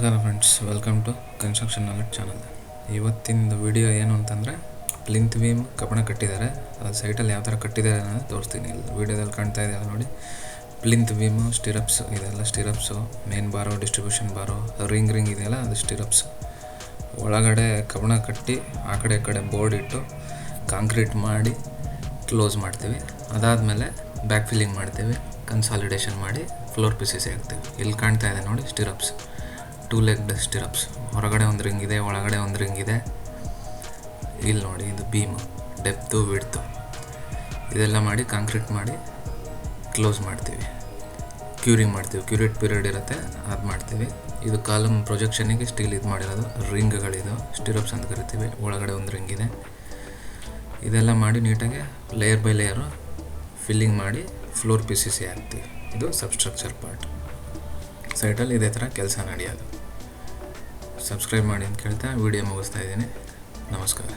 ನಮಸ್ಕಾರ friends, welcome to construction knowledge channel. ಇವತ್ತಿನ video ಏನು ಅಂತಂದರೆ ಪ್ಲಿಂತ್ ಬೀಮ್ ಕಬ್ಬಣ ಕಟ್ಟಿದ್ದಾರೆ. ಅದು ಸೈಟಲ್ಲಿ ಯಾವ ಥರ ಕಟ್ಟಿದ್ದಾರೆ ಅನ್ನೋದು ತೋರಿಸ್ತೀನಿ. ಇಲ್ಲಿ ವೀಡಿಯೋದಲ್ಲಿ ಕಾಣ್ತಾ ಇದೆಯಲ್ಲ ನೋಡಿ, ಪ್ಲಿಂತ್ ಬೀಮು, ಸ್ಟಿರಪ್ಸ್, ಇದೆಲ್ಲ ಸ್ಟಿರಪ್ಸು, ಮೇನ್ ಬಾರು, ಡಿಸ್ಟ್ರಿಬ್ಯೂಷನ್ ಬಾರು, ರಿಂಗ್ ಇದೆಯಲ್ಲ ಅದು ಸ್ಟಿರಪ್ಸ್. ಒಳಗಡೆ ಕಬ್ಬಣ ಕಟ್ಟಿ ಆ ಕಡೆ ಈ ಕಡೆ ಬೋರ್ಡ್ ಇಟ್ಟು ಕಾಂಕ್ರೀಟ್ ಮಾಡಿ ಕ್ಲೋಸ್ ಮಾಡ್ತೀವಿ. ಅದಾದಮೇಲೆ ಬ್ಯಾಕ್ ಫಿಲ್ಲಿಂಗ್ ಮಾಡ್ತೀವಿ, ಕನ್ಸಾಲಿಡೇಷನ್ ಮಾಡಿ ಫ್ಲೋರ್ ಪೀಸಸ್ ಹಾಕ್ತೀವಿ. ಇಲ್ಲಿ ಕಾಣ್ತಾ ಇದೆ ನೋಡಿ ಸ್ಟಿರಪ್ಸ್, 2 ಲೆಗ್ಡ್ ಸ್ಟಿರಪ್ಸ್. ಹೊರಗಡೆ ಒಂದು ರಿಂಗ್ ಇದೆ, ಒಳಗಡೆ ಒಂದು ರಿಂಗ್ ಇದೆ. ಇಲ್ಲಿ ನೋಡಿ, ಇದು ಬೀಮು, ಡೆಪ್ತು, ವಿಡ್ತು, ಇದೆಲ್ಲ ಮಾಡಿ ಕಾಂಕ್ರೀಟ್ ಮಾಡಿ ಕ್ಲೋಸ್ ಮಾಡ್ತೀವಿ. ಕ್ಯೂರಿಂಗ್ ಮಾಡ್ತೀವಿ, ಕ್ಯೂರೇಟ್ ಪೀರಿಯಡ್ ಇರುತ್ತೆ, ಅದು ಮಾಡ್ತೀವಿ. ಇದು ಕಾಲಮ್ ಪ್ರೊಜೆಕ್ಷನಿಗೆ ಸ್ಟೀಲ್ ಇದು ಮಾಡಿರೋದು, ರಿಂಗ್ಗಳಿದು ಸ್ಟಿರಪ್ಸ್ ಅಂತ ಕರಿತೀವಿ. ಒಳಗಡೆ ಒಂದು ರಿಂಗ್ ಇದೆ. ಇದೆಲ್ಲ ಮಾಡಿ ನೀಟಾಗಿ ಲೇಯರ್ ಬೈ ಲೇಯರು ಫಿಲ್ಲಿಂಗ್ ಮಾಡಿ ಫ್ಲೋರ್ ಪೀಸಸ್ ಹಾಕ್ತೀವಿ. ಇದು ಸಬ್ಸ್ಟ್ರಕ್ಚರ್ ಪಾರ್ಟ್. ಸೈಟಲ್ಲಿ ಇದೇ ಥರ ಕೆಲಸ ನಡೆಯೋದು. ಸಬ್ಸ್ಕ್ರೈಬ್ ಮಾಡಿ ಅಂತ ಕೇಳ್ತಾ ವಿಡಿಯೋ ಮುಗಿಸ್ತಾ ಇದ್ದೀನಿ. ನಮಸ್ಕಾರ.